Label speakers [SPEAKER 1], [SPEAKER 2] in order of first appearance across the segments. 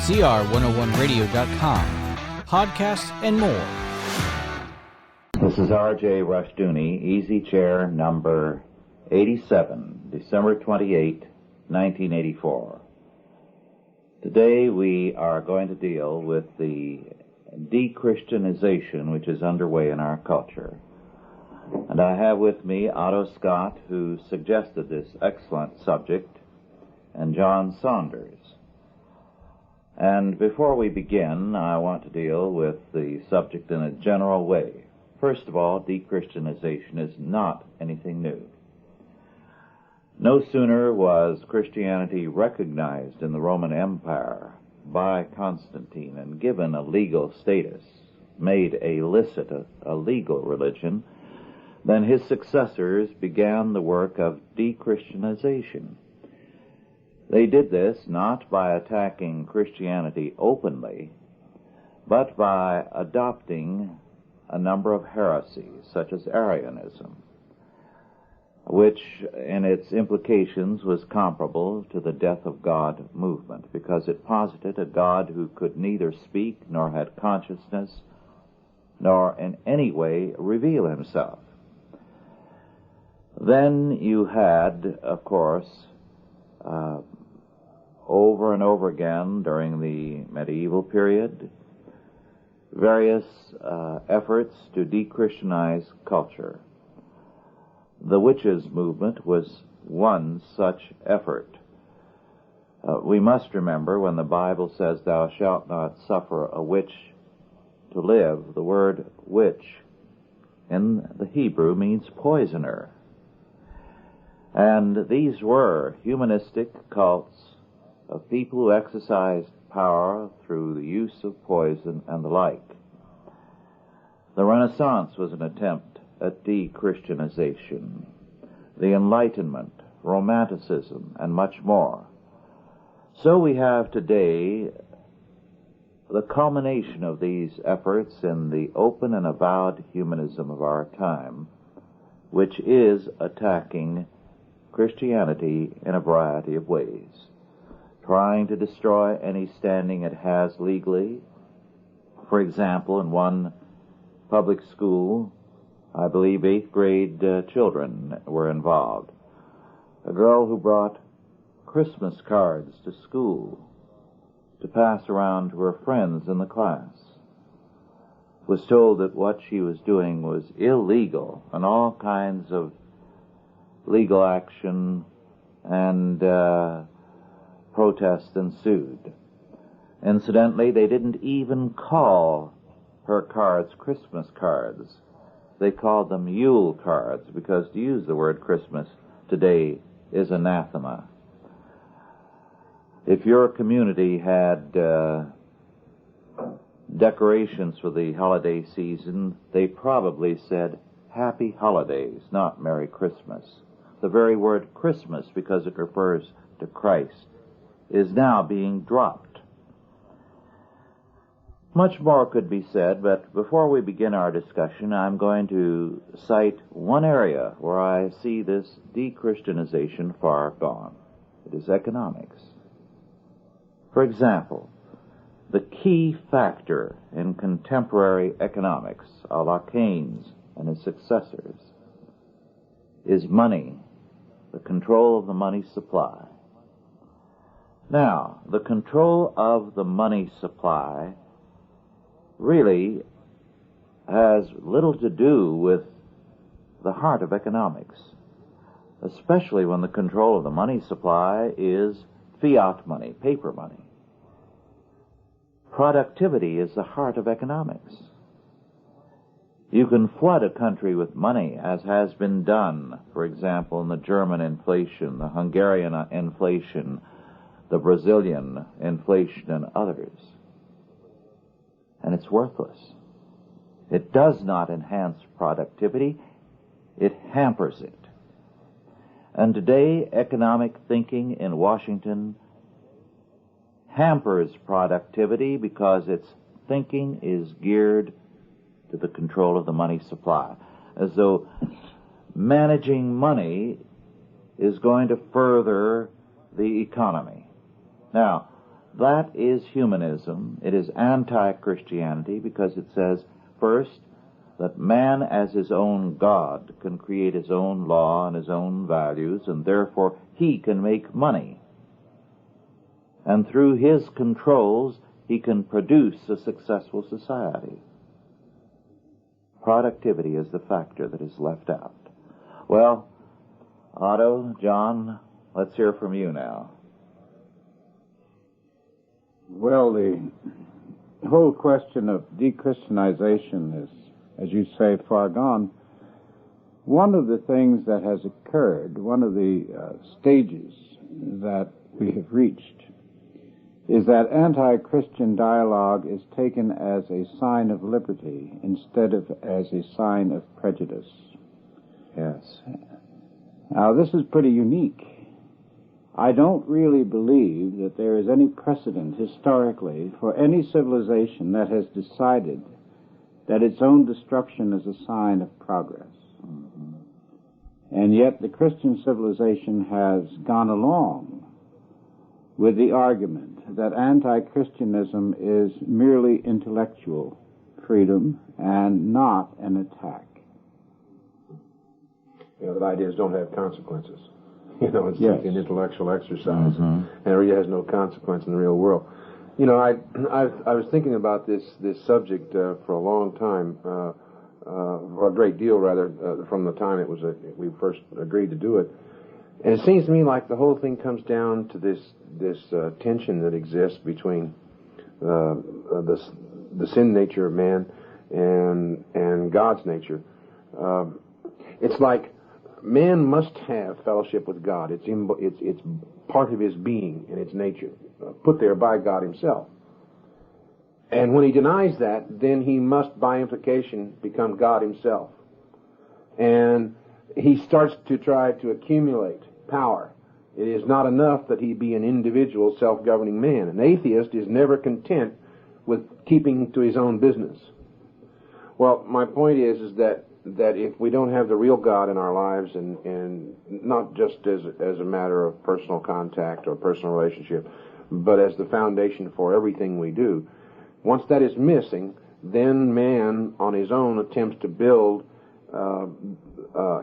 [SPEAKER 1] CR101radio.com, podcasts, and more.
[SPEAKER 2] This is R.J. Rushdoony, Easy Chair number 87, December 28, 1984. Today we are going to deal with the de-Christianization which is underway in our culture. And I have with me Otto Scott, who suggested this excellent subject, and John Saunders. And before we begin, I want to deal with the subject in a general way. First of all, de-Christianization is not anything new. No sooner was Christianity recognized in the Roman Empire by Constantine and given a legal status, made a legal religion, than his successors began the work of de-Christianization. They did this not by attacking Christianity openly, but by adopting a number of heresies, such as Arianism, which in its implications was comparable to the death of God movement, because it posited a God who could neither speak nor had consciousness, nor in any way reveal himself. Then you had, of course, over and over again during the medieval period, various efforts to de-Christianize culture. The witches movement was one such effort. We must remember when the Bible says, "Thou shalt not suffer a witch to live," the word witch in the Hebrew means poisoner. And these were humanistic cults of people who exercised power through the use of poison and the like. The Renaissance was an attempt at de-Christianization, the Enlightenment, Romanticism, and much more. So we have today the culmination of these efforts in the open and avowed humanism of our time, which is attacking Christianity in a variety of ways, trying to destroy any standing it has legally. For example, in one public school, I believe 8th grade children were involved. A girl who brought Christmas cards to school to pass around to her friends in the class was told that what she was doing was illegal, and all kinds of legal action and protest ensued. Incidentally, they didn't even call her cards Christmas cards. They called them Yule cards, because to use the word Christmas today is anathema. If your community had decorations for the holiday season, they probably said Happy Holidays, not Merry Christmas. The very word Christmas, because it refers to Christ, is now being dropped. Much more could be said, but before we begin our discussion, I'm going to cite one area where I see this de-Christianization far gone. It is economics. For example, the key factor in contemporary economics, a la Keynes and his successors, is money, the control of the money supply. Now, the control of the money supply really has little to do with the heart of economics, especially when the control of the money supply is fiat money, paper money. Productivity is the heart of economics. You can flood a country with money, as has been done, for example, in the German inflation, the Hungarian inflation, the Brazilian inflation, and others. And it's worthless. It does not enhance productivity. It hampers it. And today, economic thinking in Washington hampers productivity because its thinking is geared to the control of the money supply, as though managing money is going to further the economy. Now, that is humanism. It is anti-Christianity because it says, first, that man as his own God can create his own law and his own values, and therefore he can make money. And through his controls, he can produce a successful society. Productivity is the factor that is left out. Well, Otto, John, let's hear from you now.
[SPEAKER 3] Well, the whole question of de-Christianization is, as you say, far gone. One of the things that has occurred, one of the stages that we have reached, is that anti-Christian dialogue is taken as a sign of liberty instead of as a sign of prejudice.
[SPEAKER 2] Yes.
[SPEAKER 3] Now, this is pretty unique. I don't really believe that there is any precedent historically for any civilization that has decided that its own destruction is a sign of progress.
[SPEAKER 2] Mm-hmm.
[SPEAKER 3] And yet the Christian civilization has gone along with the argument that anti-Christianism is merely intellectual freedom and not an attack.
[SPEAKER 4] That ideas don't have consequences. It's
[SPEAKER 3] Yes.
[SPEAKER 4] an intellectual exercise,
[SPEAKER 2] Mm-hmm.
[SPEAKER 4] and it really has no consequence in the real world. I was thinking about this subject for a long time, or a great deal rather, from the time we first agreed to do it. And it seems to me like the whole thing comes down to this tension that exists between the sin nature of man and God's nature. It's like man must have fellowship with God. It's part of his being and its nature, put there by God himself. And when he denies that, then he must, by implication, become God himself. And he starts to try to accumulate power. It is not enough that he be an individual, self-governing man. An atheist is never content with keeping to his own business. Well, my point is that if we don't have the real God in our lives, and not just as a matter of personal contact or personal relationship, but as the foundation for everything we do, once that is missing, then man on his own attempts to build,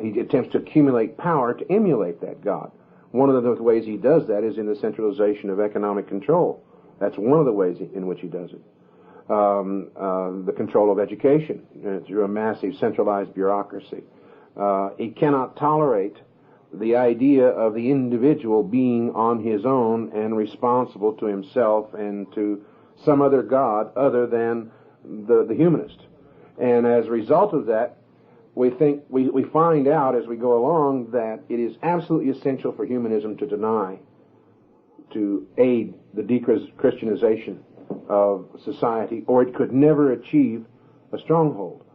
[SPEAKER 4] he attempts to accumulate power to emulate that God. One of the ways he does that is in the centralization of economic control. That's one of the ways in which he does it. The control of education through a massive centralized bureaucracy. He cannot tolerate the idea of the individual being on his own and responsible to himself and to some other God other than the humanist. And as a result of that, we find out as we go along that it is absolutely essential for humanism to aid the de-Christianization of society, or it could never achieve a stronghold.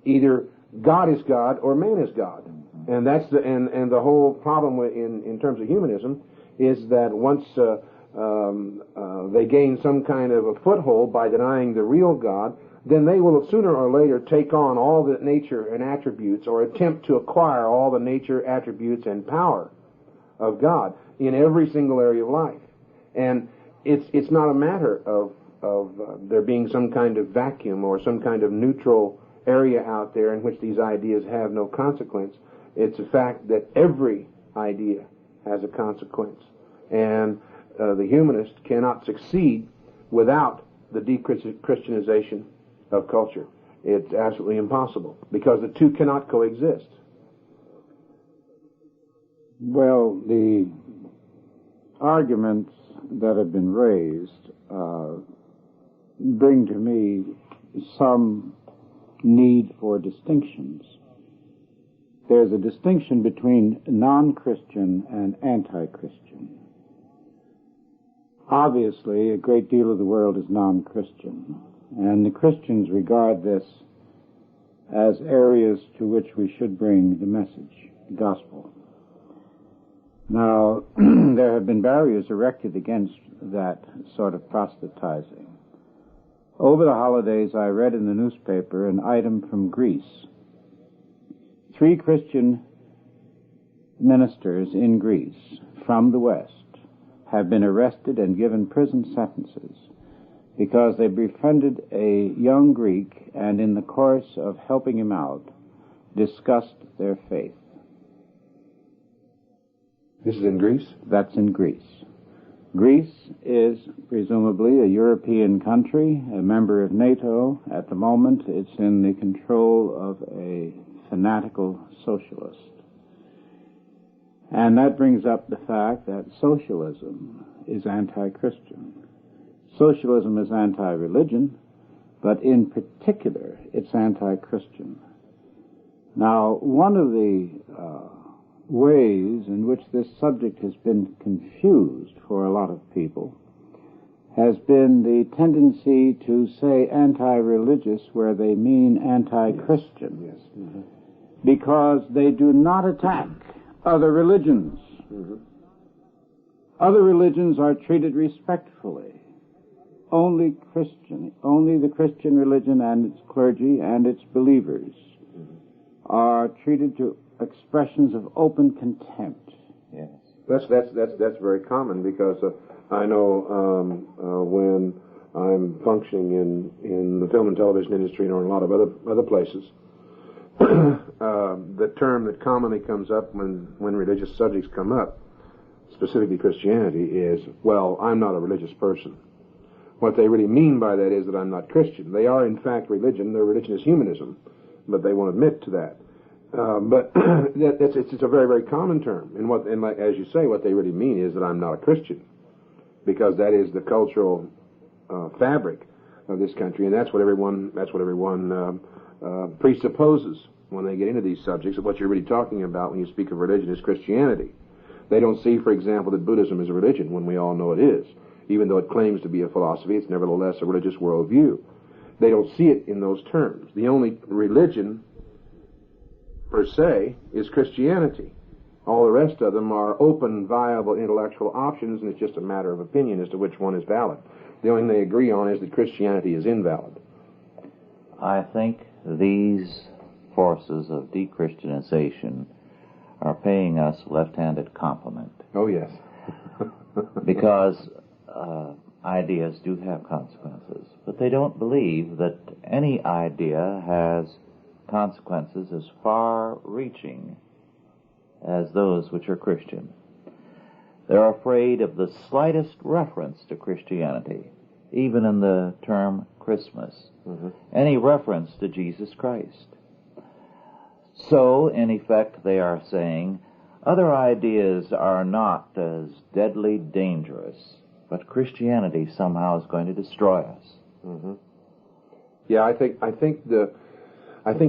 [SPEAKER 4] Either God is God or man is God, and that's the whole problem in terms of humanism is that once they gain some kind of a foothold by denying the real God, then they will sooner or later take on all the nature and attributes, or attempt to acquire all the nature, attributes, and power of God in every single area of life. And it's not a matter of there being some kind of vacuum or some kind of neutral area out there in which these ideas have no consequence. It's a fact that every idea has a consequence. And the humanist cannot succeed without the de-Christianization of culture. It's absolutely impossible, because the two cannot coexist.
[SPEAKER 3] Well, the arguments that have been raised bring to me some need for distinctions. There's a distinction between non-Christian and anti-Christian. Obviously, a great deal of the world is non-Christian, and the Christians regard this as areas to which we should bring the message, the gospel. Now, there have been barriers erected against that sort of proselytizing. Over the holidays, I read in the newspaper an item from Greece. 3 Christian ministers in Greece from the West have been arrested and given prison sentences because they befriended a young Greek and in the course of helping him out, discussed their faith.
[SPEAKER 4] This is in Greece?
[SPEAKER 3] That's in Greece. Greece is presumably a European country, a member of NATO. At the moment, it's in the control of a fanatical socialist. And that brings up the fact that socialism is anti-Christian. Socialism is anti-religion, but in particular, it's anti-Christian. Now, one of the ways in which this subject has been confused for a lot of people has been the tendency to say anti-religious where they mean anti-Christian.
[SPEAKER 4] Yes. Mm-hmm.
[SPEAKER 3] Because they do not attack other religions.
[SPEAKER 4] Mm-hmm.
[SPEAKER 3] Other religions are treated respectfully. Only the Christian religion and its clergy and its believers are treated to expressions of open contempt.
[SPEAKER 2] Yes.
[SPEAKER 4] That's very common because I know when I'm functioning in the film and television industry or in a lot of other places, the term that commonly comes up when religious subjects come up, specifically Christianity, is, well, I'm not a religious person. What they really mean by that is that I'm not Christian. They are, in fact, religion. Their religion is humanism, but they won't admit to that. But it's a very, very common term. And like, as you say, what they really mean is that I'm not a Christian, because that is the cultural fabric of this country, and that's what everyone presupposes when they get into these subjects. Of what you're really talking about when you speak of religion is Christianity. They don't see, for example, that Buddhism is a religion when we all know it is. Even though it claims to be a philosophy, it's nevertheless a religious worldview. They don't see it in those terms. The only religion per se is Christianity. All the rest of them are open, viable intellectual options, and it's just a matter of opinion as to which one is valid. The only thing they agree on is that Christianity is invalid.
[SPEAKER 2] I think these forces of de-Christianization are paying us a left-handed compliment.
[SPEAKER 4] Oh, yes.
[SPEAKER 2] Because ideas do have consequences, but they don't believe that any idea has consequences as far-reaching as those which are Christian. They're afraid of the slightest reference to Christianity, even in the term Christmas, any reference to Jesus Christ. So, in effect, they are saying, other ideas are not as deadly dangerous, but Christianity somehow is going to destroy us.
[SPEAKER 4] Mm-hmm. Yeah, I think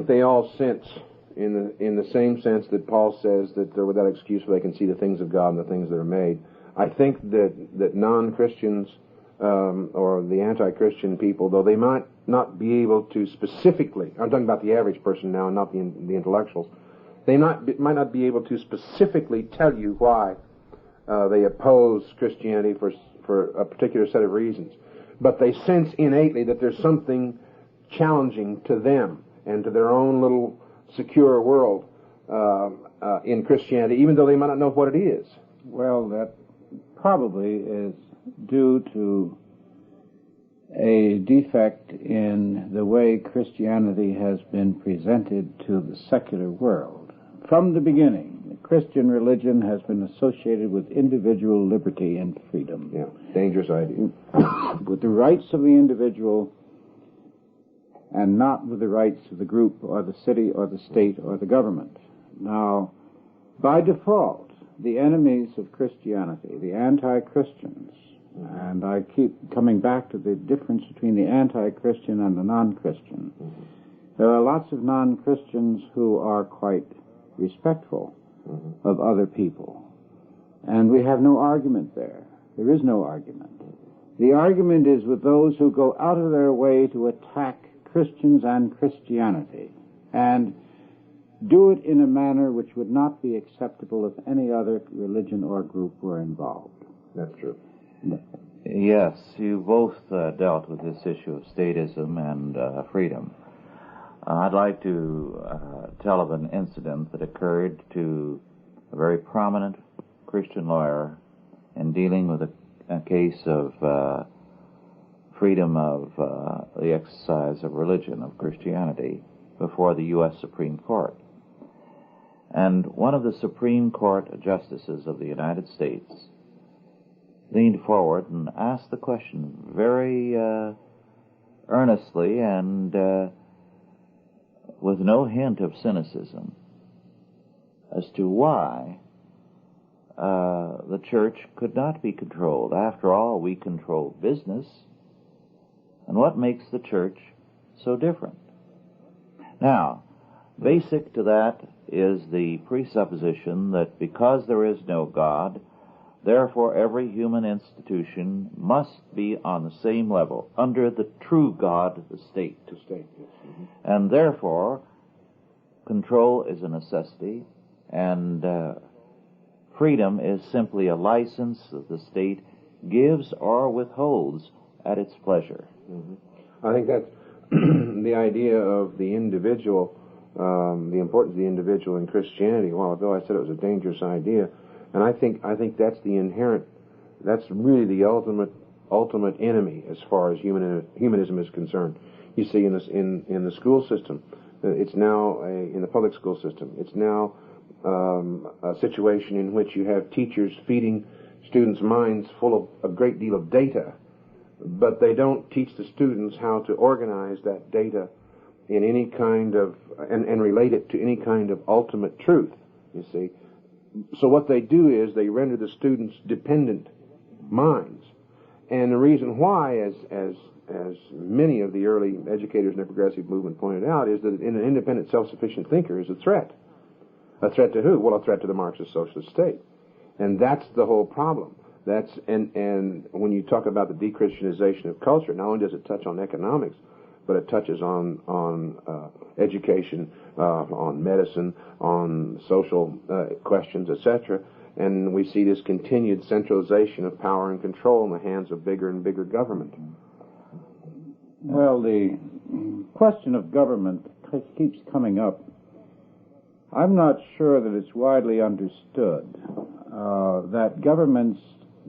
[SPEAKER 4] they all sense, in the same sense that Paul says that they're without excuse for they can see the things of God and the things that are made. I think that non-Christians or the anti-Christian people, though they might not be able to specifically, I'm talking about the average person now, not the intellectuals, they might not be able to specifically tell you why they oppose Christianity for a particular set of reasons. But they sense innately that there's something challenging to them and to their own little secure world in Christianity, even though they might not know what it is.
[SPEAKER 3] Well, that probably is due to a defect in the way Christianity has been presented to the secular world. From the beginning, the Christian religion has been associated with individual liberty and freedom.
[SPEAKER 4] Yeah, dangerous idea.
[SPEAKER 3] With the rights of the individual and not with the rights of the group or the city or the state or the government. Now, by default, the enemies of Christianity, the anti-Christians, and I keep coming back to the difference between the anti-Christian and the non-Christian. There are lots of non-Christians who are quite respectful of other people. And we have no argument there. There is no argument. The argument is with those who go out of their way to attack Christians and Christianity, and do it in a manner which would not be acceptable if any other religion or group were involved.
[SPEAKER 4] That's true.
[SPEAKER 2] Yes, you both dealt with this issue of statism and freedom. I'd like to tell of an incident that occurred to a very prominent Christian lawyer in dealing with a case of freedom of the exercise of religion, of Christianity, before the U.S. Supreme Court. And one of the Supreme Court justices of the United States leaned forward and asked the question very earnestly and with no hint of cynicism as to why the church could not be controlled. After all, we control business, and what makes the church so different? Now, basic to that is the presupposition that because there is no God, therefore every human institution must be on the same level, under the true God, the state.
[SPEAKER 4] The state, yes. Mm-hmm.
[SPEAKER 2] And therefore, control is a necessity, and freedom is simply a license that the state gives or withholds at its pleasure.
[SPEAKER 4] Mm-hmm. I think that's the idea of the individual, the importance of the individual in Christianity. A while ago I said it was a dangerous idea, and I think that's the inherent, that's really the ultimate enemy as far as humanism is concerned. You see, in the school system, it's now in the public school system, it's now a situation in which you have teachers feeding students' minds full of a great deal of data, but they don't teach the students how to organize that data in any kind of, and relate it to any kind of ultimate truth, you see. So what they do is they render the students dependent minds. And the reason why, as many of the early educators in the progressive movement pointed out, is that an independent, self-sufficient thinker is a threat. A threat to who? Well, a threat to the Marxist socialist state. And that's the whole problem. And when you talk about the de-Christianization of culture, not only does it touch on economics, but it touches on education, on medicine, on social questions, etc. And we see this continued centralization of power and control in the hands of bigger and bigger government.
[SPEAKER 3] Well, the question of government keeps coming up. I'm not sure that it's widely understood that governments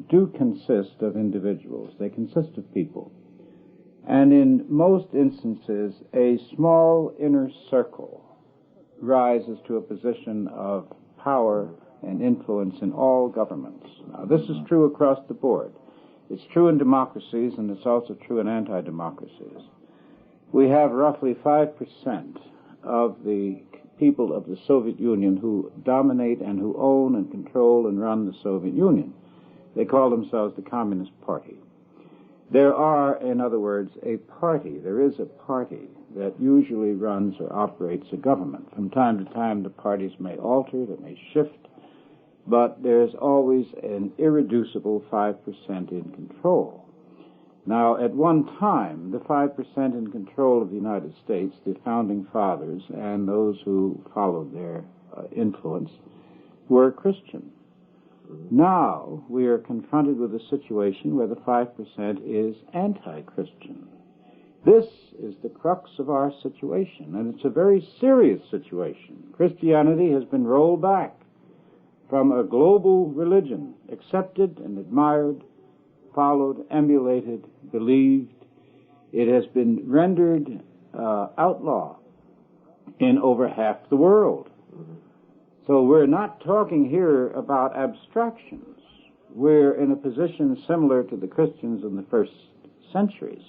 [SPEAKER 3] do consist of individuals. They consist of people. And in most instances, a small inner circle rises to a position of power and influence in all governments. Now, this is true across the board. It's true in democracies, and it's also true in anti-democracies. We have roughly 5% of the people of the Soviet Union who dominate and who own and control and run the Soviet Union. They call themselves the Communist Party. There are, in other words, there is a party that usually runs or operates a government. From time to time, the parties may alter, they may shift, but there's always an irreducible 5% in control. Now, at one time, the 5% in control of the United States, the founding fathers and those who followed their influence, were Christian. Now we are confronted with a situation where the 5% is anti-Christian. This is the crux of our situation, and it's a very serious situation. Christianity has been rolled back from a global religion, accepted and admired, followed, emulated, believed. It has been rendered outlaw in over half the world. So we're not talking here about abstractions. We're in a position similar to the Christians in the first centuries.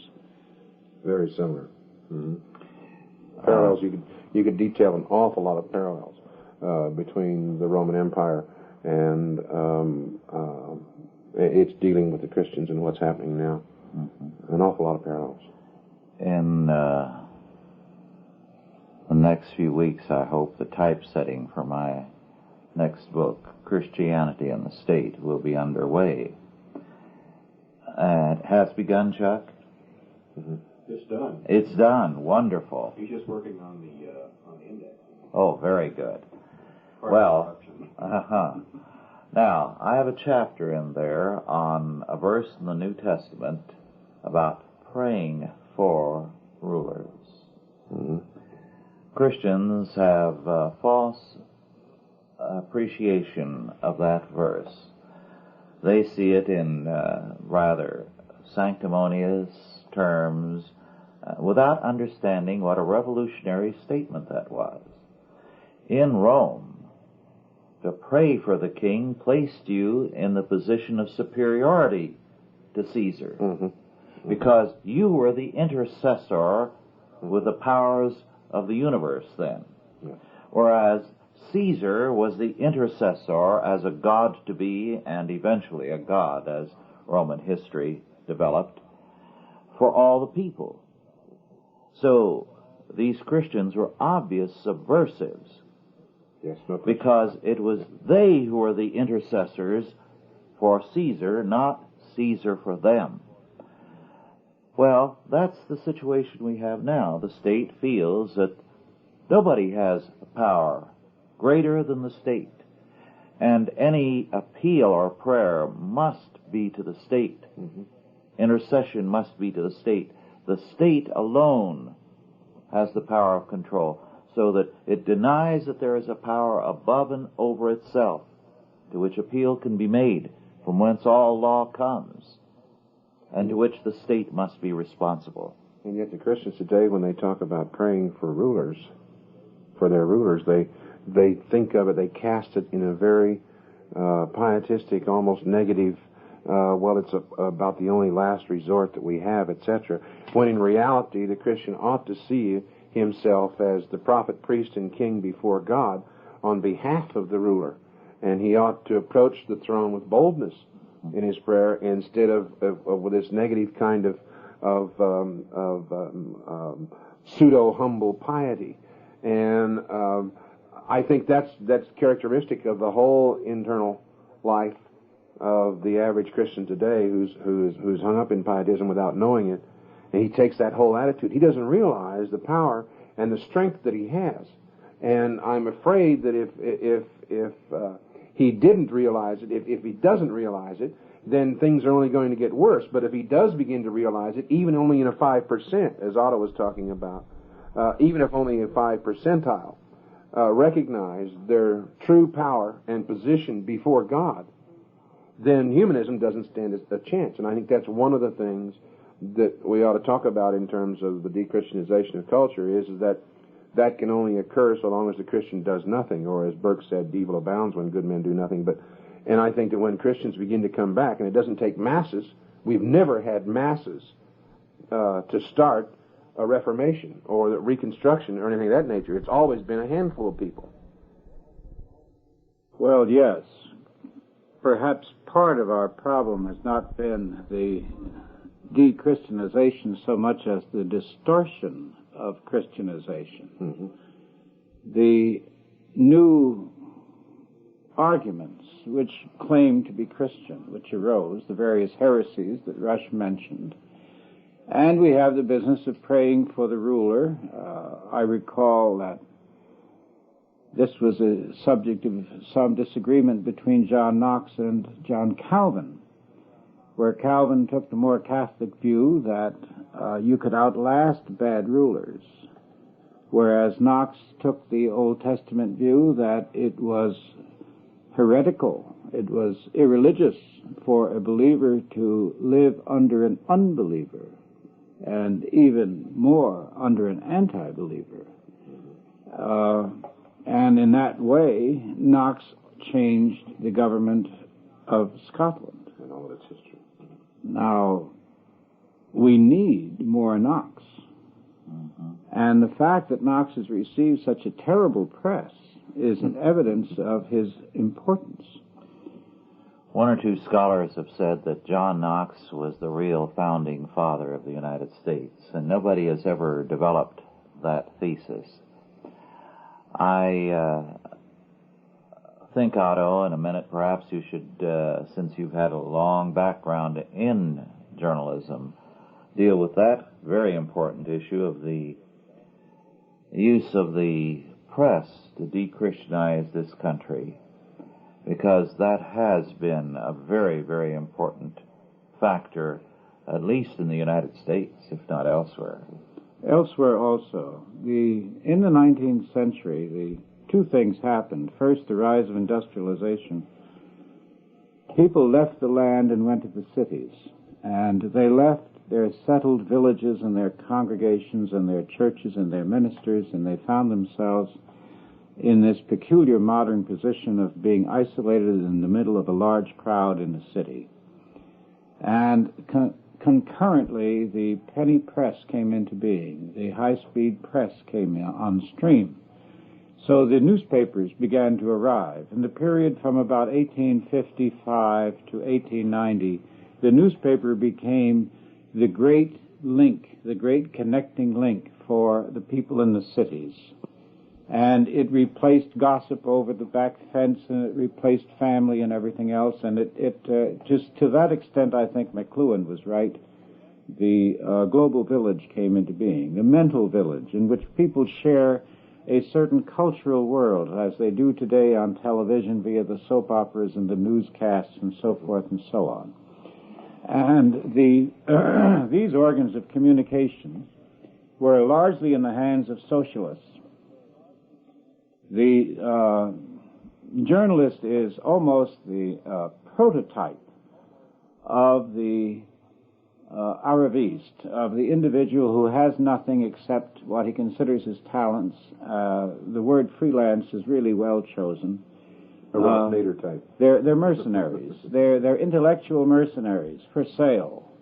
[SPEAKER 4] Very similar. Mm-hmm. Parallels, you could detail an awful lot of parallels between the Roman Empire and its dealing with the Christians and what's happening now. Mm-hmm. An awful lot of parallels.
[SPEAKER 2] In the next few weeks, I hope the typesetting for my next book, Christianity and the State, will be underway. It has begun, Chuck?
[SPEAKER 4] Mm-hmm.
[SPEAKER 5] It's done.
[SPEAKER 2] It's done. Wonderful.
[SPEAKER 5] He's just working on the index.
[SPEAKER 2] Oh, very good. Well, Now, I have a chapter in there on a verse in the New Testament about praying for rulers. Mm-hmm. Christians have false appreciation of that verse. They see it in rather sanctimonious terms, without understanding what a revolutionary statement that was. In Rome, to pray for the king placed you in the position of superiority to Caesar, because you were the intercessor with the powers of the universe then, whereas Caesar was the intercessor as a god to be, and eventually a god, as Roman history developed, for all the people. So these Christians were obvious subversives,
[SPEAKER 4] Yes, no question.
[SPEAKER 2] because it was they who were the intercessors for Caesar, not Caesar for them. Well, that's the situation we have now. The state feels that nobody has power greater than the state, and any appeal or prayer must be to the state. Intercession must be to the state. The state alone has the power of control, so that it denies that there is a power above and over itself, to which appeal can be made, from whence all law comes, and to which the state must be responsible.
[SPEAKER 4] And yet the Christians today, when they talk about praying for rulers, for their rulers, they think of it, they cast it in a very pietistic, almost negative, well, it's about the only last resort that we have, etc. When in reality, the Christian ought to see himself as the prophet, priest, and king before God on behalf of the ruler. And he ought to approach the throne with boldness in his prayer, instead of with this negative kind of pseudo-humble piety. And I think that's characteristic of the whole internal life of the average Christian today, who's hung up in pietism without knowing it. And he takes that whole attitude. He doesn't realize the power and the strength that he has. And I'm afraid that if he didn't realize it, if he doesn't realize it, then things are only going to get worse. But if he does begin to realize it, even only in a 5%, as Otto was talking about, even if only a 5 percentile, recognize their true power and position before God, then humanism doesn't stand a chance. And I think that's one of the things that we ought to talk about in terms of the de-Christianization of culture, is that can only occur so long as the Christian does nothing, or as Burke said, evil abounds when good men do nothing. And I think that when Christians begin to come back, and it doesn't take masses, we've never had masses to start a reformation or a reconstruction or anything of that nature. It's always been a handful of people.
[SPEAKER 3] Well, yes. Perhaps part of our problem has not been the de-Christianization so much as the distortion of Christianization. The new arguments which claim to be Christian, which arose, the various heresies that Rush mentioned. And we have the business of praying for the ruler. I recall that this was a subject of some disagreement between John Knox and John Calvin, where Calvin took the more Catholic view that you could outlast bad rulers, whereas Knox took the Old Testament view that it was heretical, it was irreligious for a believer to live under an unbeliever, and even more under an anti-believer. And in that way, Knox changed the government of Scotland.
[SPEAKER 4] And all of its history.
[SPEAKER 3] Now, we need more Knox. And the fact that Knox has received such a terrible press is an evidence of his importance.
[SPEAKER 2] One or two scholars have said that John Knox was the real founding father of the United States, and nobody has ever developed that thesis. I think, Otto, in a minute perhaps you should, since you've had a long background in journalism, deal with that very important issue of the use of the press to de-Christianize this country, because that has been a very, very important factor, at least in the United States, if not elsewhere.
[SPEAKER 3] Elsewhere also. In the 19th century, the two things happened. First, the rise of industrialization people left the land and went to the cities. And they left their settled villages and their congregations and their churches and their ministers, and they found themselves in this peculiar modern position of being isolated in the middle of a large crowd in a city. And concurrently, the penny press came into being. The high-speed press came on stream. So the newspapers began to arrive. In the period from about 1855 to 1890, the newspaper became the great link, the great connecting link for the people in the cities. And it replaced gossip over the back fence, and it replaced family and everything else. And it just to that extent, I think McLuhan was right. The global village came into being, the mental village, in which people share a certain cultural world, as they do today on television via the soap operas and the newscasts and so forth and so on. And these organs of communication were largely in the hands of socialists. The journalist is almost the prototype of the Aravist, of the individual who has nothing except what he considers his talents. The word freelance is really well chosen.
[SPEAKER 4] A Ralph Nader type.
[SPEAKER 3] They're mercenaries. They're intellectual mercenaries for sale,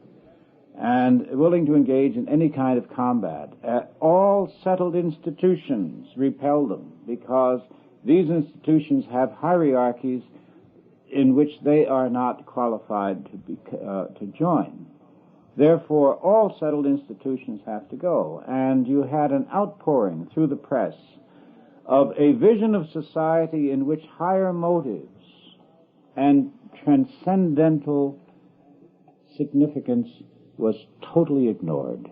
[SPEAKER 3] and willing to engage in any kind of combat. All settled institutions repel them because these institutions have hierarchies in which they are not qualified to join. Therefore, all settled institutions have to go. And you had an outpouring through the press of a vision of society in which higher motives and transcendental significance was totally ignored.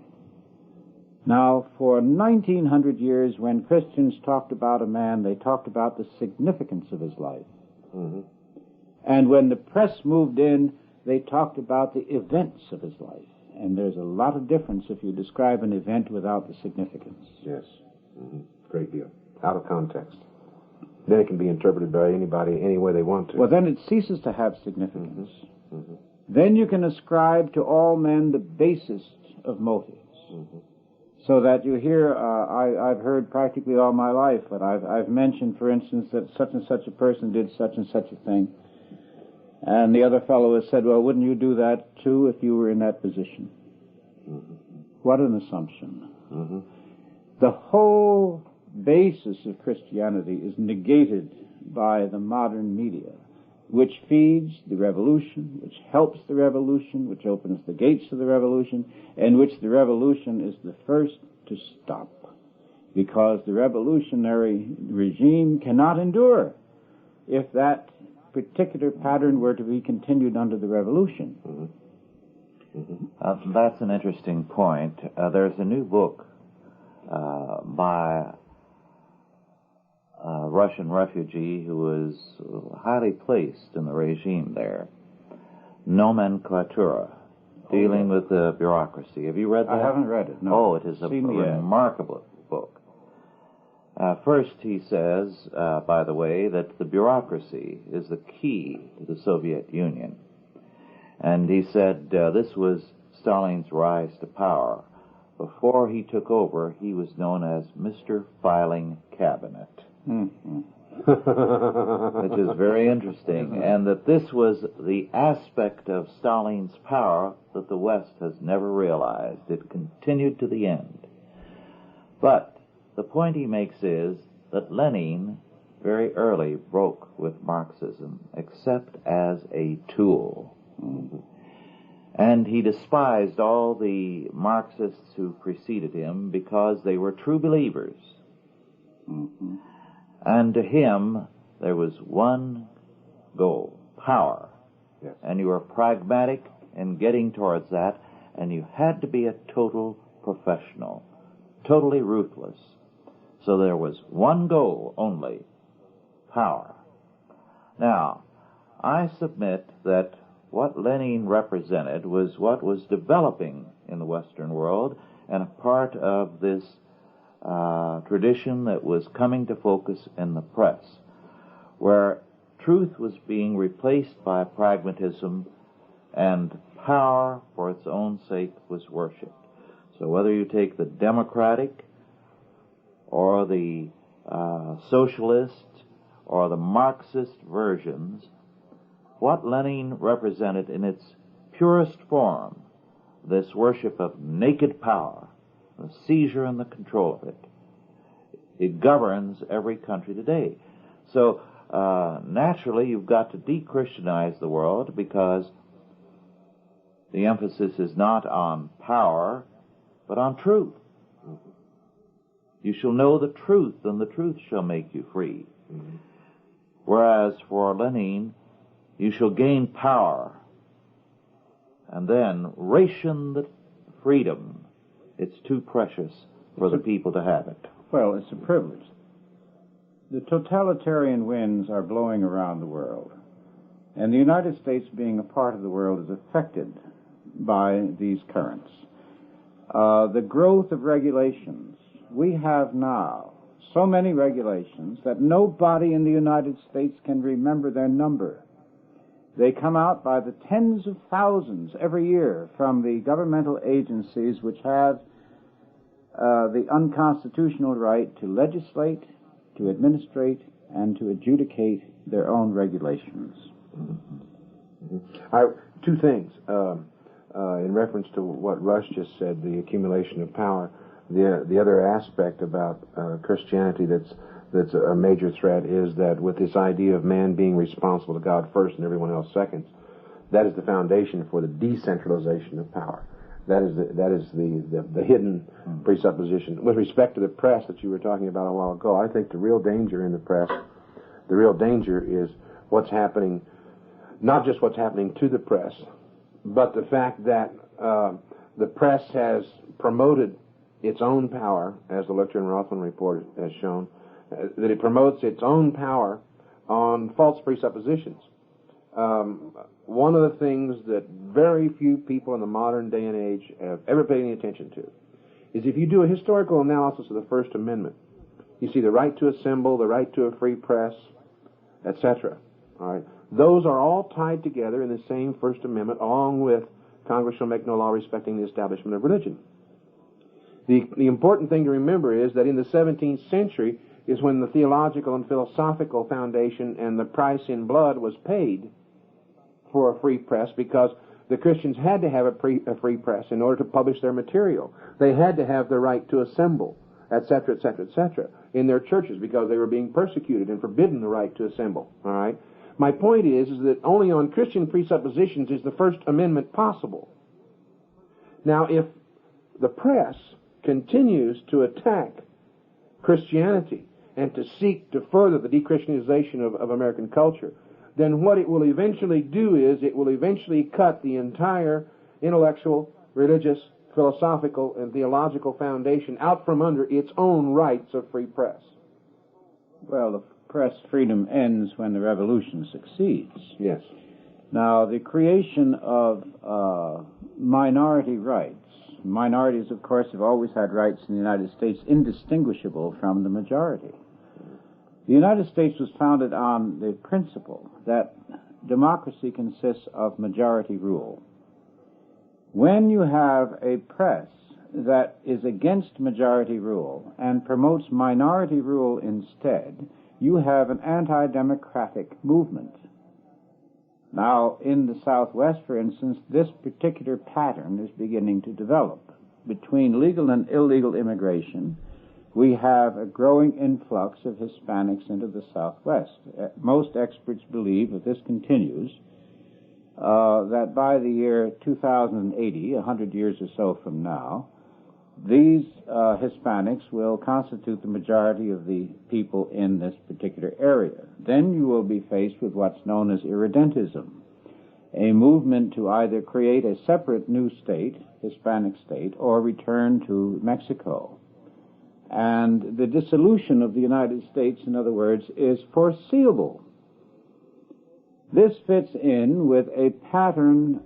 [SPEAKER 3] Now, for 1900 years, when Christians talked about a man, they talked about the significance of his life. Mm-hmm. And when the press moved in, they talked about the events of his life. And there's a lot of difference if you describe an event without the significance.
[SPEAKER 4] Yes. Mm-hmm. Great deal. Out of context. Then it can be interpreted by anybody any way they want to.
[SPEAKER 3] Well, then it ceases to have significance.
[SPEAKER 4] Mm-hmm. Mm-hmm.
[SPEAKER 3] Then you can ascribe to all men the basest of motives. Mm-hmm. So that you hear, I've heard practically all my life, but I've mentioned, for instance, that such and such a person did such and such a thing. And the other fellow has said, well, wouldn't you do that too if you were in that position? Mm-hmm. What an assumption. Mm-hmm. The whole basis of Christianity is negated by the modern media, which feeds the revolution, which helps the revolution, which opens the gates to the revolution, and which the revolution is the first to stop, because the revolutionary regime cannot endure if that particular pattern were to be continued under the revolution.
[SPEAKER 2] Mm-hmm. Mm-hmm. That's an interesting point. There's a new book by a Russian refugee who was highly placed in the regime there, Nomenclatura, dealing with the bureaucracy. Have you read that?
[SPEAKER 3] I haven't read it, no.
[SPEAKER 2] Oh, it is a remarkable book. First, he says, by the way, that the bureaucracy is the key to the Soviet Union. And he said this was Stalin's rise to power. Before he took over, he was known as Mr. Filing Cabinet. Mm-hmm. Which is very interesting. And that this was the aspect of Stalin's power that the West has never realized. It continued to the end. But the point he makes is that Lenin very early broke with Marxism, except as a tool. Mm-hmm. And he despised all the Marxists who preceded him because they were true believers. Mm-hmm. And to him, there was one goal, power. Yes. And you were pragmatic in getting towards that, and you had to be a total professional, totally ruthless. So there was one goal only, power. Now, I submit that what Lenin represented was what was developing in the Western world, and a part of this tradition that was coming to focus in the press, where truth was being replaced by pragmatism, and power for its own sake was worshipped. So whether you take the democratic or the socialist or the Marxist versions, what Lenin represented in its purest form, this worship of naked power, the seizure and the control of it, it governs every country today. So naturally you've got to de-Christianize the world, because the emphasis is not on power, but on truth. You shall know the truth, and the truth shall make you free. Whereas for Lenin, you shall gain power, and then ration the freedom. It's too precious for the people to have it.
[SPEAKER 3] Well, it's a privilege. The totalitarian winds are blowing around the world, and the United States, being a part of the world, is affected by these currents. The growth of regulations. We have now so many regulations that nobody in the United States can remember their number. They come out by the tens of thousands every year from the governmental agencies which have the unconstitutional right to legislate, to administrate, and to adjudicate their own regulations.
[SPEAKER 4] Two things. In reference to what Rush just said, the accumulation of power, the other aspect about Christianity that's a major threat is that with this idea of man being responsible to God first and everyone else second, that is the foundation for the decentralization of power. That is the hidden presupposition. With respect to the press that you were talking about a while ago, I think the real danger in the press, the real danger is what's happening, not just what's happening to the press, but the fact that the press has promoted its own power, as the Lecter and Rothman report has shown, that it promotes its own power on false presuppositions. One of the things that very few people in the modern day and age have ever paid any attention to is if you do a historical analysis of the First Amendment, you see the right to assemble, the right to a free press, etc. All right, those are all tied together in the same First Amendment, along with Congress shall make no law respecting the establishment of religion. The important thing to remember is that in the 17th century is when the theological and philosophical foundation and the price in blood was paid for a free press, because the Christians had to have a free press in order to publish their material. They had to have the right to assemble, etc., etc., etc., in their churches, because they were being persecuted and forbidden the right to assemble. All right. My point is that only on Christian presuppositions is the First Amendment possible. Now, if the press continues to attack Christianity and to seek to further the de-Christianization of American culture, then what it will eventually do is it will eventually cut the entire intellectual, religious, philosophical, and theological foundation out from under its own rights of free press.
[SPEAKER 3] Well, the press freedom ends when the revolution succeeds.
[SPEAKER 4] Yes.
[SPEAKER 3] Now, the creation of minority rights. Minorities, of course, have always had rights in the United States indistinguishable from the majority. The United States was founded on the principle that democracy consists of majority rule. When you have a press that is against majority rule and promotes minority rule instead, you have an anti-democratic movement. Now, in the Southwest, for instance, this particular pattern is beginning to develop. Between legal and illegal immigration, we have a growing influx of Hispanics into the Southwest. Most experts believe, if this continues, that by the year 2080, 100 years or so from now, these Hispanics will constitute the majority of the people in this particular area. Then you will be faced with what's known as irredentism, a movement to either create a separate new state, Hispanic state, or return to Mexico. And the dissolution of the United States, in other words, is foreseeable. This fits in with a pattern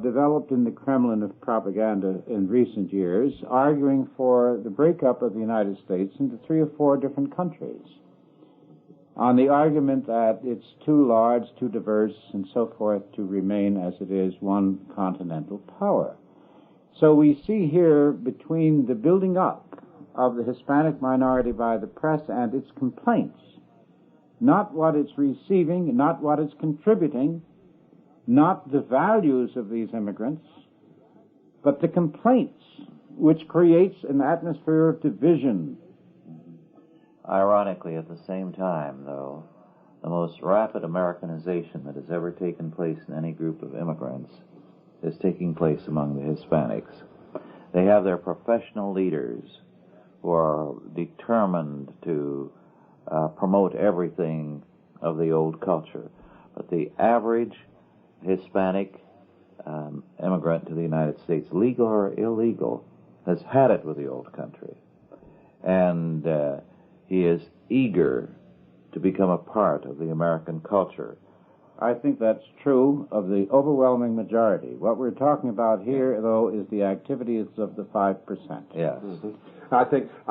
[SPEAKER 3] developed in the Kremlin of propaganda in recent years, arguing for the breakup of the United States into 3 or 4 different countries. on the argument that it's too large, too diverse, and so forth to remain as it is one continental power. So we see here between the building up of the Hispanic minority by the press and its complaints, not what it's receiving, not what it's contributing, not the values of these immigrants, but the complaints, which creates an atmosphere of division.
[SPEAKER 2] Ironically, at the same time, though, the most rapid Americanization that has ever taken place in any group of immigrants is taking place among the Hispanics. They have their professional leaders who are determined to promote everything of the old culture. But the average Hispanic immigrant to the United States, legal or illegal, has had it with the old country. And he is eager to become a part of the American culture.
[SPEAKER 3] I think that's true of the overwhelming majority. What we're talking about here, though, is the activities of the 5%.
[SPEAKER 2] Yes.
[SPEAKER 4] Mm-hmm. I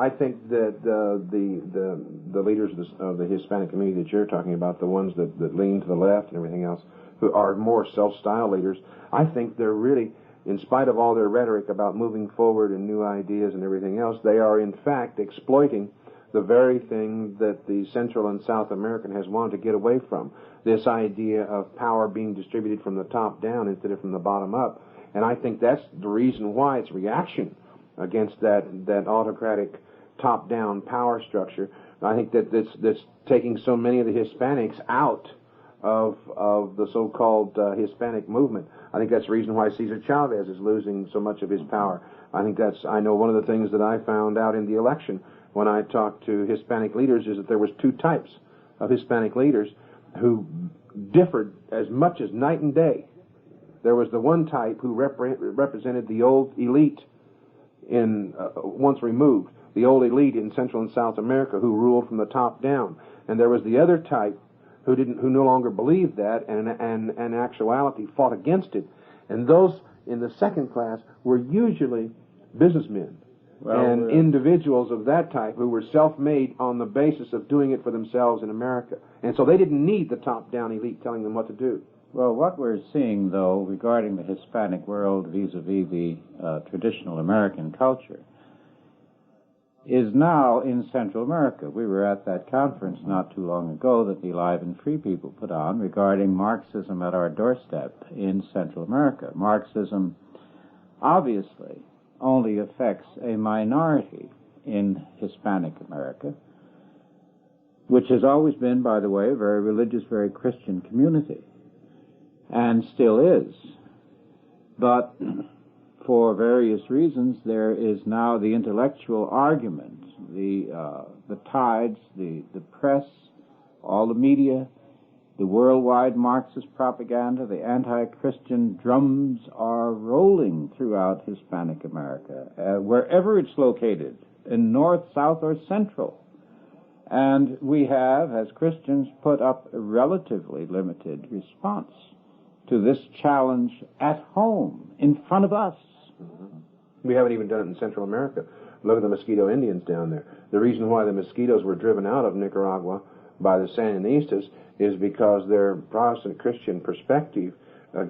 [SPEAKER 4] think that the leaders of the Hispanic community that you're talking about, the ones that lean to the left and everything else, who are more self-styled leaders, I think they're really, in spite of all their rhetoric about moving forward and new ideas and everything else, they are in fact exploiting the very thing that the Central and South American has wanted to get away from, this idea of power being distributed from the top down instead of from the bottom up. And I think that's the reason why it's reaction against that autocratic top-down power structure. I think that's taking so many of the Hispanics out of the so-called Hispanic movement. I think that's the reason why Cesar Chavez is losing so much of his power. I know one of the things that I found out in the election when I talked to Hispanic leaders is that there was two types of Hispanic leaders who differed as much as night and day. There was the one type who represented the old elite once removed, the old elite in Central and South America who ruled from the top down. And there was the other type who no longer believed that and in actuality fought against it. And those in the second class were usually businessmen and individuals of that type who were self-made on the basis of doing it for themselves in America. And so they didn't need the top-down elite telling them what to do.
[SPEAKER 3] Well, what we're seeing, though, regarding the Hispanic world vis-a-vis the traditional American culture is now in Central America. We were at that conference not too long ago that the Alive and Free people put on regarding Marxism at our doorstep in Central America. Marxism obviously only affects a minority in Hispanic America, which has always been, by the way, a very religious, very Christian community, and still is. But for various reasons, there is now the intellectual argument, the tides, the press, all the media, the worldwide Marxist propaganda, the anti-Christian drums are rolling throughout Hispanic America, wherever it's located, in North, South, or Central. And we have, as Christians, put up a relatively limited response to this challenge at home, in front of us.
[SPEAKER 4] We haven't even done it in Central America. Look at the Mosquito Indians down there. The reason why the Mosquitoes were driven out of Nicaragua by the Sandinistas is because their Protestant Christian perspective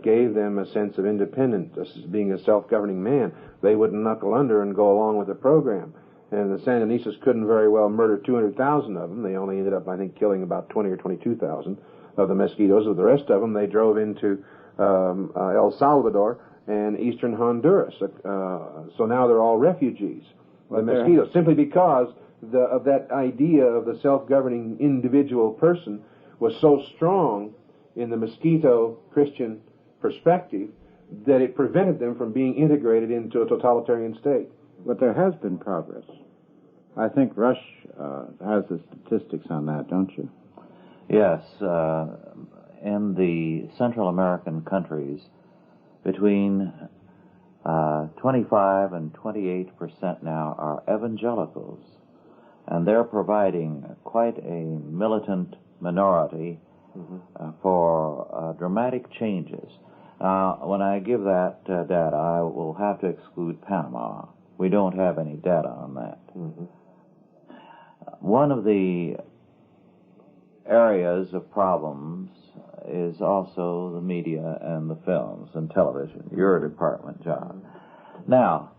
[SPEAKER 4] gave them a sense of independence, as being a self-governing man. They wouldn't knuckle under and go along with the program. And the Sandinistas couldn't very well murder 200,000 of them. They only ended up, I think, killing about 20 or 22,000 of the Mosquitoes. Of the rest of them, they drove into El Salvador and eastern Honduras. So now they're all refugees. The Mosquitoes, simply because of that idea of the self-governing individual person was so strong in the Mosquito Christian perspective that it prevented them from being integrated into a totalitarian state.
[SPEAKER 3] But there has been progress. I think Rush has the statistics on that, don't you?
[SPEAKER 2] Yes. In the Central American countries, between 25 and 28% now are evangelicals, and they're providing quite a militant minority for dramatic changes. When I give that data, I will have to exclude Panama. We don't have any data on that. One of the areas of problems is also the media and the films and television, your department, John. Now,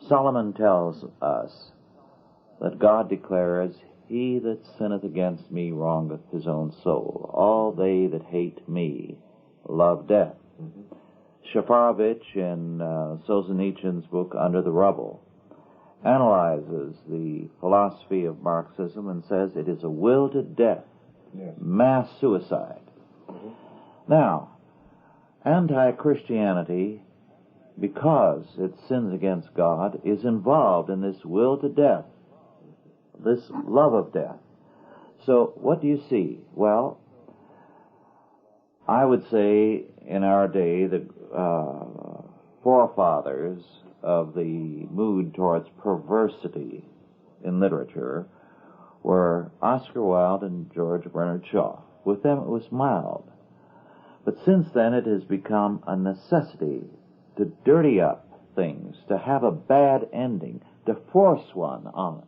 [SPEAKER 2] Solomon tells us that God declares, "He that sinneth against me wrongeth his own soul. All they that hate me love death." Shafarevich, in Solzhenitsyn's book Under the Rubble, analyzes the philosophy of Marxism and says it is a will to death, mass suicide. Now, anti-Christianity, because it sins against God, is involved in this will to death, this love of death. So what do you see? Well, I would say in our day the forefathers of the mood towards perversity in literature were Oscar Wilde and George Bernard Shaw. With them it was mild. But since then it has become a necessity to dirty up things, to have a bad ending, to force one on it.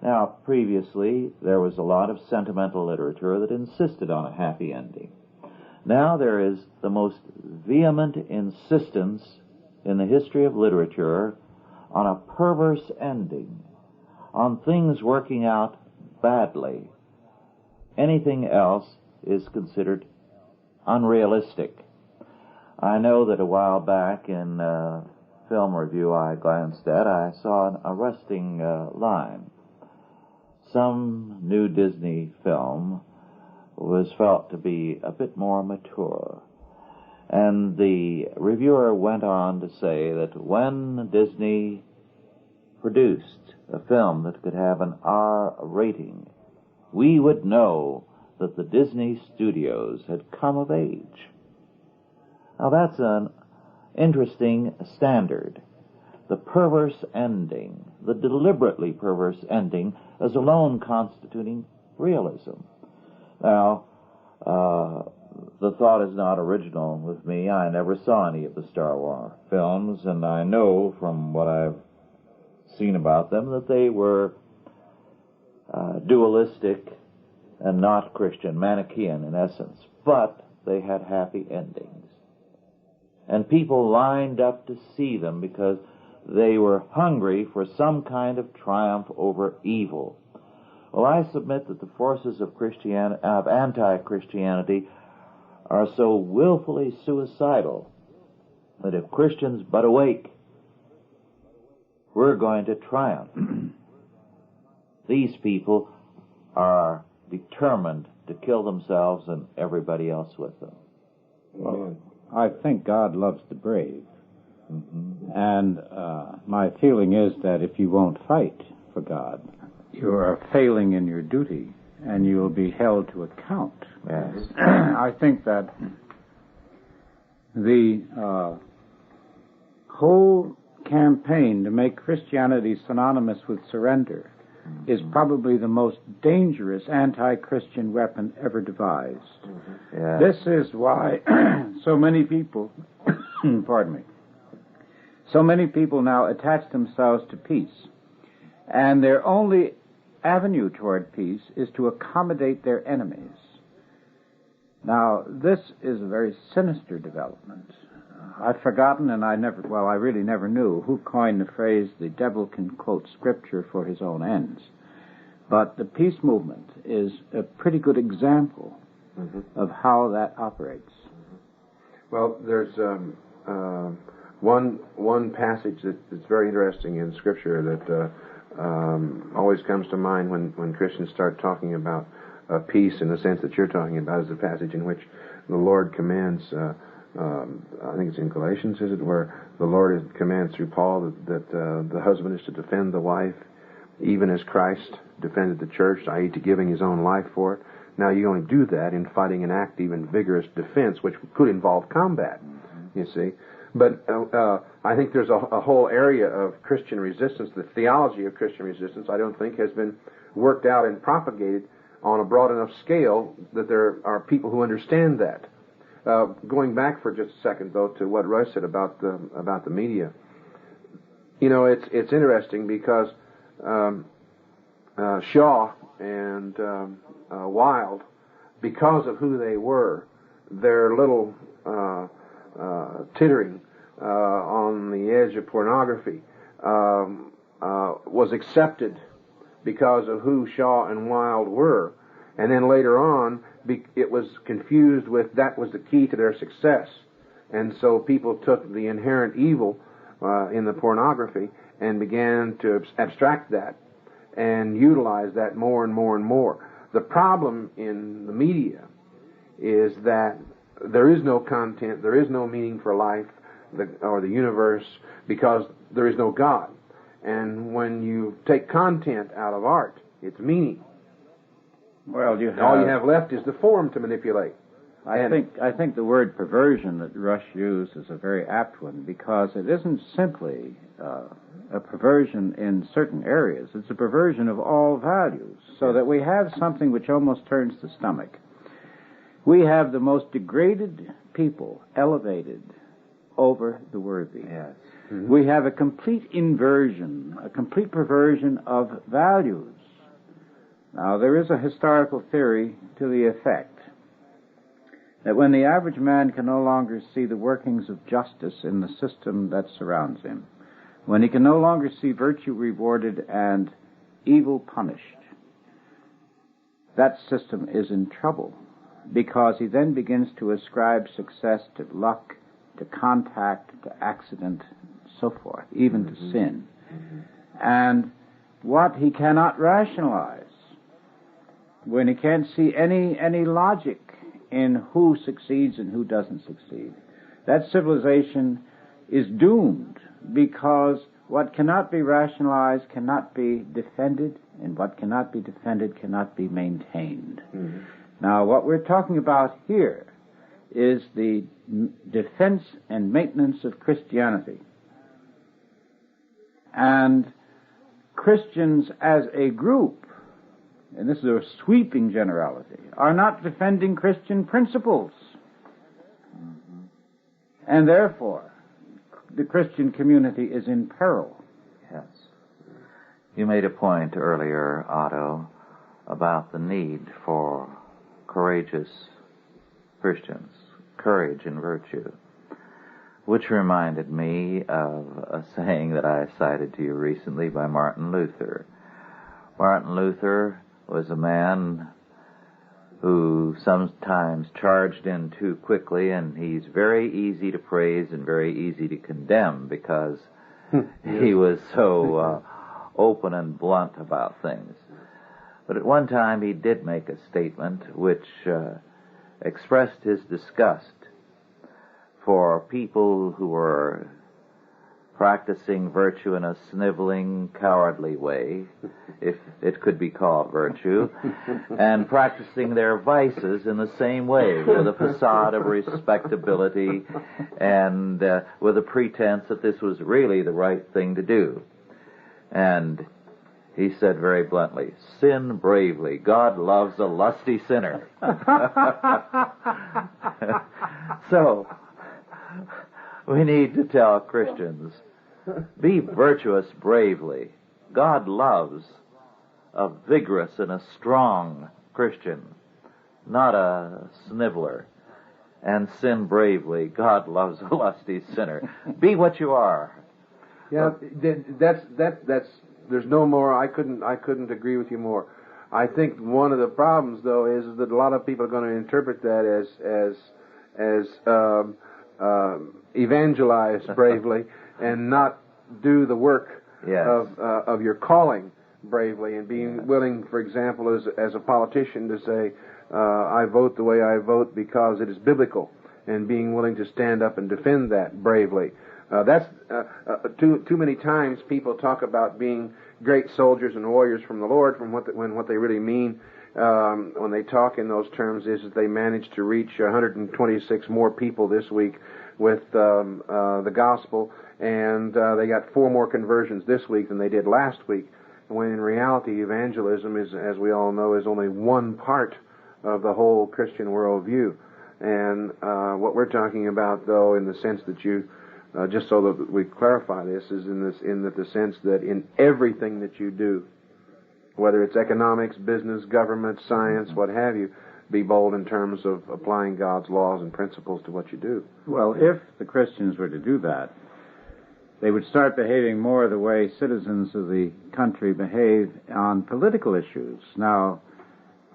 [SPEAKER 2] Now, previously, there was a lot of sentimental literature that insisted on a happy ending. Now there is the most vehement insistence in the history of literature on a perverse ending, on things working out badly. Anything else is considered unrealistic. I know that a while back in a film review I glanced at, I saw an arresting line. Some new Disney film was felt to be a bit more mature. And the reviewer went on to say that when Disney produced a film that could have an R rating, we would know that the Disney studios had come of age. Now that's an interesting standard. The perverse ending, the deliberately perverse ending, as alone constituting realism. Now, the thought is not original with me. I never saw any of the Star Wars films, and I know from what I've seen about them that they were dualistic and not Christian, Manichaean in essence. But they had happy endings. And people lined up to see them because they were hungry for some kind of triumph over evil. Well, I submit that the forces of anti-Christianity are so willfully suicidal that if Christians but awake, we're going to triumph. These people are determined to kill themselves and everybody else with them.
[SPEAKER 3] Well, I think God loves the brave. And my feeling is that if you won't fight for God, you are failing in your duty, and you will be held to account.
[SPEAKER 2] Yes.
[SPEAKER 3] I think that the whole campaign to make Christianity synonymous with surrender is probably the most dangerous anti-Christian weapon ever devised.
[SPEAKER 2] Yes.
[SPEAKER 3] This is why so many people, pardon me, so many people now attach themselves to peace, and their only avenue toward peace is to accommodate their enemies. Now, this is a very sinister development. I've forgotten, and I really never knew who coined the phrase, "the devil can quote scripture for his own ends." But the peace movement is a pretty good example of how that operates.
[SPEAKER 4] Well, there's one passage that's very interesting in Scripture that always comes to mind when Christians start talking about peace in the sense that you're talking about, is a passage in which the Lord commands, I think it's in Galatians, is it, where the Lord commands through Paul that the husband is to defend the wife even as Christ defended the church, i.e. to giving his own life for it. Now, you only do that in fighting an active and vigorous defense, which could involve combat, you see. But I think there's a whole area of Christian resistance. The theology of Christian resistance, I don't think, has been worked out and propagated on a broad enough scale that there are people who understand that. Going back for just a second, though, to what Roy said about the media, you know, it's interesting because Shaw and wild because of who they were. Their little tittering on the edge of pornography was accepted because of who Shaw and Wilde were. And then later on, it was confused with that was the key to their success. And so people took the inherent evil in the pornography and began to abstract that and utilize that more and more and more. The problem in the media is that there is no content, there is no meaning for life or the universe because there is no God. And when you take content out of art, it's meaning.
[SPEAKER 3] Well, all
[SPEAKER 4] you have left is the form to manipulate.
[SPEAKER 3] I think the word perversion that Rush used is a very apt one, because it isn't simply a perversion in certain areas. It's a perversion of all values, so that we have something which almost turns the stomach. We have the most degraded people elevated over the worthy.
[SPEAKER 2] Yes.
[SPEAKER 3] Mm-hmm. We have a complete inversion, a complete perversion of values. Now, there is a historical theory to the effect that when the average man can no longer see the workings of justice in the system that surrounds him, when he can no longer see virtue rewarded and evil punished, that system is in trouble, because he then begins to ascribe success to luck, to contact, to accident, so forth, even to sin. And what he cannot rationalize, when he can't see any logic in who succeeds and who doesn't succeed, that civilization is doomed, because what cannot be rationalized cannot be defended, and what cannot be defended cannot be maintained. Mm-hmm. Now, what we're talking about here is the defense and maintenance of Christianity. And Christians as a group, and this is a sweeping generality, are not defending Christian principles. Mm-hmm. And therefore, the Christian community is in peril.
[SPEAKER 2] Yes. You made a point earlier, Otto, about the need for courageous Christians, courage and virtue, which reminded me of a saying that I cited to you recently by Martin Luther. Martin Luther was a man who sometimes charged in too quickly, and he's very easy to praise and very easy to condemn because he was so open and blunt about things. But at one time he did make a statement which expressed his disgust for people who were practicing virtue in a sniveling, cowardly way, if it could be called virtue, and practicing their vices in the same way, with a facade of respectability and with a pretense that this was really the right thing to do. And he said very bluntly, "Sin bravely. God loves a lusty sinner." So, we need to tell Christians, be virtuous bravely. God loves a vigorous and a strong Christian, not a sniveler. And sin bravely. God loves a lusty sinner. Be what you are.
[SPEAKER 4] Yeah, that's there's no more. I couldn't agree with you more. I think one of the problems, though, is that a lot of people are going to interpret that as evangelize bravely and not do the work of your calling bravely, and being willing, for example, as a politician, to say, I vote the way I vote because it is biblical, and being willing to stand up and defend that bravely. That's too many times people talk about being great soldiers and warriors from the Lord, when what they really mean when they talk in those terms is that they managed to reach 126 more people this week with the gospel, and they got 4 more conversions this week than they did last week, when in reality evangelism is, as we all know, is only one part of the whole Christian worldview. And what we're talking about, though, in the sense that you just so that we clarify this, is in the sense that in everything that you do, whether it's economics, business, government, science, what have you. Be bold in terms of applying God's laws and principles to what you do.
[SPEAKER 3] Well, if the Christians were to do that, they would start behaving more the way citizens of the country behave on political issues. Now,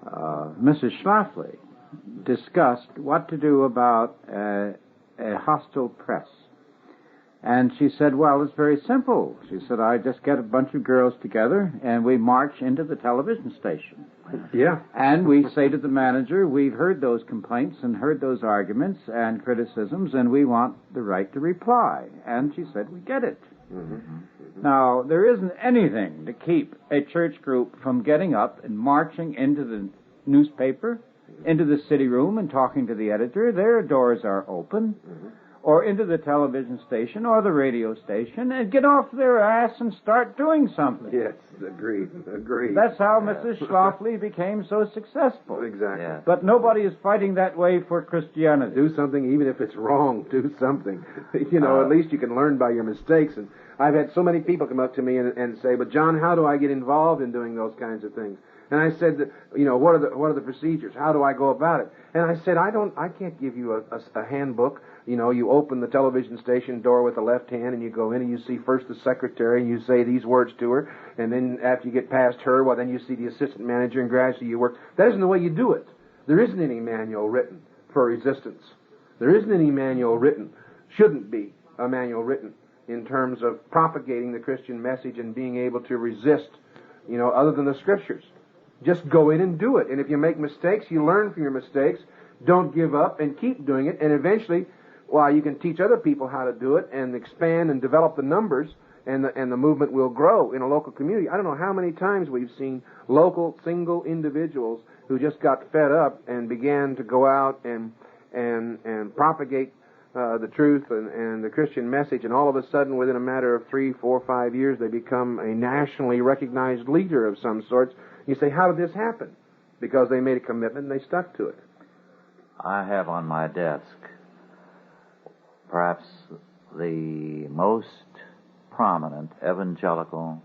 [SPEAKER 3] Mrs. Schlafly discussed what to do about a hostile press. And she said, well, it's very simple. She said, I just get a bunch of girls together and we march into the television station.
[SPEAKER 4] Yeah.
[SPEAKER 3] And we say to the manager, we've heard those complaints and heard those arguments and criticisms, and we want the right to reply. And she said, we get it. Mm-hmm. Now, there isn't anything to keep a church group from getting up and marching into the newspaper, into the city room and talking to the editor. Their doors are open. Mm-hmm. Or into the television station or the radio station and get off their ass and start doing something.
[SPEAKER 4] Yes, agreed.
[SPEAKER 3] That's how Mrs. Schlafly became so successful.
[SPEAKER 4] Exactly.
[SPEAKER 2] Yeah.
[SPEAKER 3] But nobody is fighting that way for Christianity.
[SPEAKER 4] Do something, even if it's wrong, do something. At least you can learn by your mistakes. And I've had so many people come up to me and say, but John, how do I get involved in doing those kinds of things? And I said, what are the procedures? How do I go about it? And I said, I can't give you a handbook. You open the television station door with the left hand and you go in and you see first the secretary and you say these words to her. And then after you get past her, well, then you see the assistant manager and gradually you work. That isn't the way you do it. There isn't any manual written for resistance. There isn't any manual written, shouldn't be a manual written in terms of propagating the Christian message and being able to resist, other than the Scriptures. Just go in and do it. And if you make mistakes, you learn from your mistakes. Don't give up and keep doing it. And eventually, you can teach other people how to do it and expand and develop the numbers, and the movement will grow in a local community. I don't know how many times we've seen local single individuals who just got fed up and began to go out and propagate the truth and the Christian message, and all of a sudden, within a matter of 3, 4, 5 years, they become a nationally recognized leader of some sorts. You say, how did this happen? Because they made a commitment and they stuck to it.
[SPEAKER 2] I have on my desk perhaps the most prominent evangelical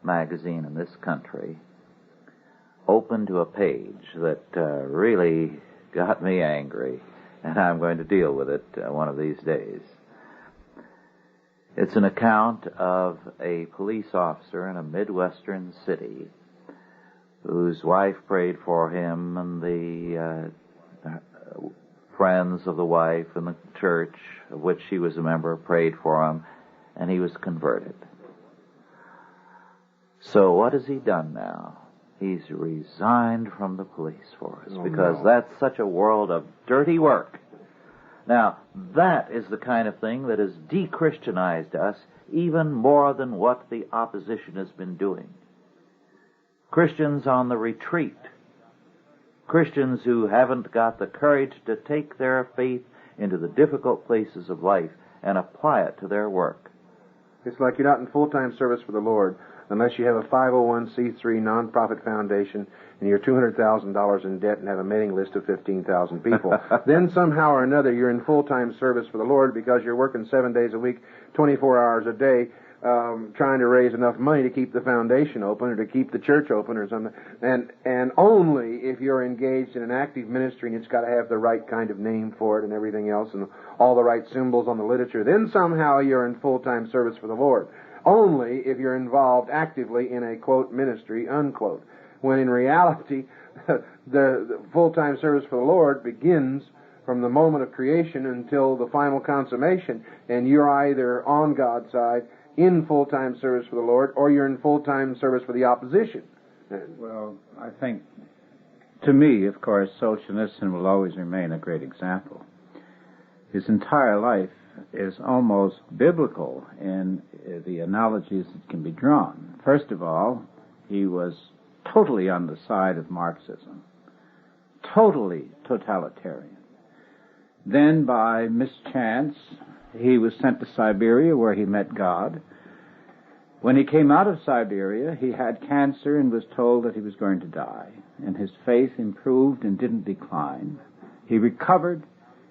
[SPEAKER 2] magazine in this country, open to a page that really got me angry, and I'm going to deal with it one of these days. It's an account of a police officer in a Midwestern city whose wife prayed for him, and the friends of the wife and the church of which he was a member prayed for him, and he was converted. So what has he done now? He's resigned from the police force because that's such a world of dirty work. Now, that is the kind of thing that has de-Christianized us even more than what the opposition has been doing. Christians on the retreat, Christians who haven't got the courage to take their faith into the difficult places of life and apply it to their work.
[SPEAKER 4] It's like you're not in full-time service for the Lord unless you have a 501c3 nonprofit foundation and you're $200,000 in debt and have a mailing list of 15,000 people. Then somehow or another you're in full-time service for the Lord because you're working 7 days a week, 24 hours a day, trying to raise enough money to keep the foundation open or to keep the church open or something. And only if you're engaged in an active ministry and it's got to have the right kind of name for it and everything else and all the right symbols on the literature, then somehow you're in full-time service for the Lord. Only if you're involved actively in a, quote, ministry, unquote. When in reality, the full-time service for the Lord begins from the moment of creation until the final consummation, and you're either on God's side in full-time service for the Lord, or you're in full-time service for the opposition.
[SPEAKER 3] Well, I think, to me, of course, Solzhenitsyn will always remain a great example. His entire life is almost biblical in the analogies that can be drawn. First of all, he was totally on the side of Marxism, totally totalitarian. Then, by mischance, he was sent to Siberia, where he met God. When he came out of Siberia, he had cancer and was told that he was going to die. And his faith improved and didn't decline. He recovered,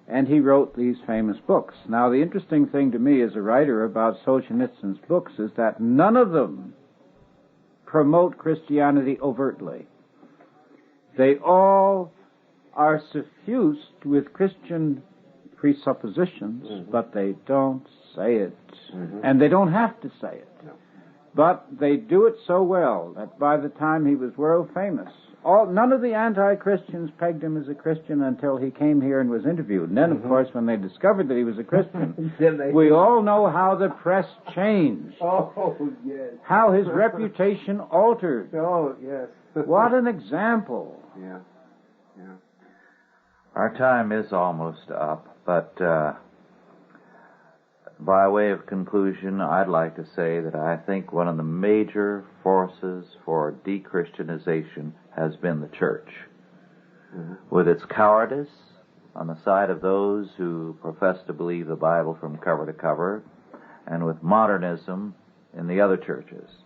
[SPEAKER 3] and he wrote these famous books. Now, the interesting thing to me as a writer about Solzhenitsyn's books is that none of them promote Christianity overtly. They all are suffused with Christian presuppositions, but they don't say it. And they don't have to say it. But they do it so well that by the time he was world famous, none of the anti-Christians pegged him as a Christian until he came here and was interviewed. And then, of course, when they discovered that he was a Christian, we all know how the press changed.
[SPEAKER 4] Oh, yes.
[SPEAKER 3] How his reputation altered.
[SPEAKER 4] Oh, yes.
[SPEAKER 3] What an example.
[SPEAKER 4] Yeah. Yeah.
[SPEAKER 2] Our time is almost up, but by way of conclusion, I'd like to say that I think one of the major forces for de-Christianization has been the church. With its cowardice on the side of those who profess to believe the Bible from cover to cover, and with modernism in the other churches.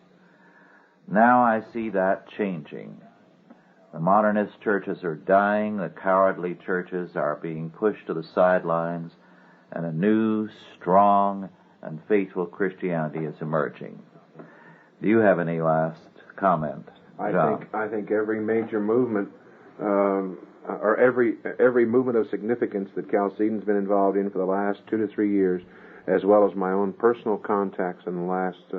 [SPEAKER 2] Now I see that changing. The modernist churches are dying, the cowardly churches are being pushed to the sidelines, and a new, strong, and faithful Christianity is emerging. Do you have any last comment, John?
[SPEAKER 4] I think every major movement, or every movement of significance that Chalcedon's been involved in for the last 2 to 3 years, as well as my own personal contacts in the last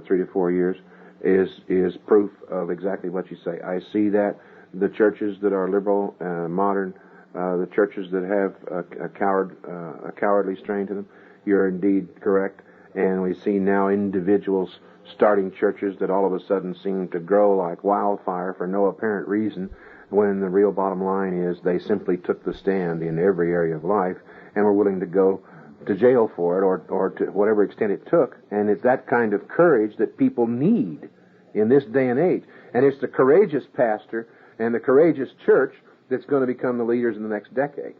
[SPEAKER 4] 3 to 4 years, is proof of exactly what you say. I see that the churches that are liberal, modern, the churches that have a cowardly strain to them, you're indeed correct. And we see now individuals starting churches that all of a sudden seem to grow like wildfire for no apparent reason, when the real bottom line is they simply took the stand in every area of life and were willing to go to jail for it, or to whatever extent it took. And it's that kind of courage that people need in this day and age. And it's the courageous pastor and the courageous church that's going to become the leaders in the next decade.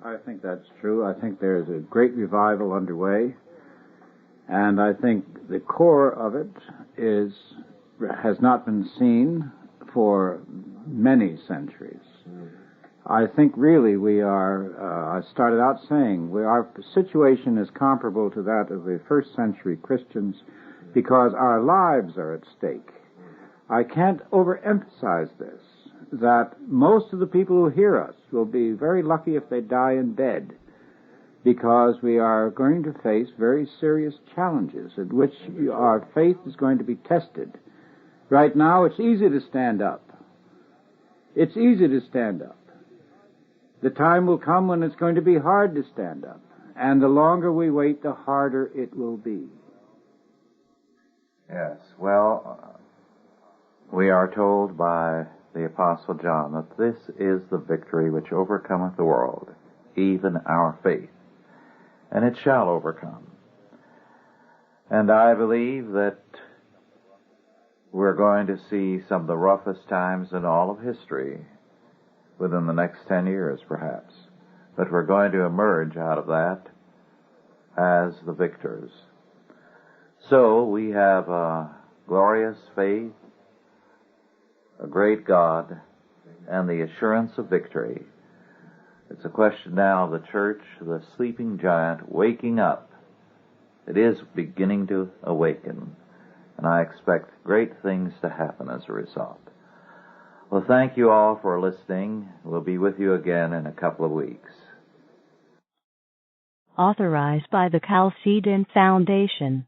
[SPEAKER 3] I think that's true. I think there's a great revival underway. And I think the core of it has not been seen for many centuries. I think really we are, I started out saying, our situation is comparable to that of the first century Christians because our lives are at stake. I can't overemphasize this, that most of the people who hear us will be very lucky if they die in bed, because we are going to face very serious challenges in which our faith is going to be tested. Right now, it's easy to stand up. It's easy to stand up. The time will come when it's going to be hard to stand up, and the longer we wait, the harder it will be.
[SPEAKER 2] Yes, well, we are told by the Apostle John that this is the victory which overcometh the world, even our faith. And it shall overcome. And I believe that we're going to see some of the roughest times in all of history within the next 10 years, perhaps. But we're going to emerge out of that as the victors. So we have a glorious faith, a great God, and the assurance of victory. It's a question now of the church, the sleeping giant, waking up. It is beginning to awaken, and I expect great things to happen as a result. Well, thank you all for listening. We'll be with you again in a couple of weeks.
[SPEAKER 6] Authorized by the Chalcedon Foundation.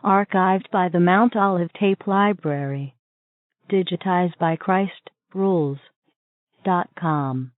[SPEAKER 6] Archived by the Mount Olive Tape Library. Digitized by ChristRules.com.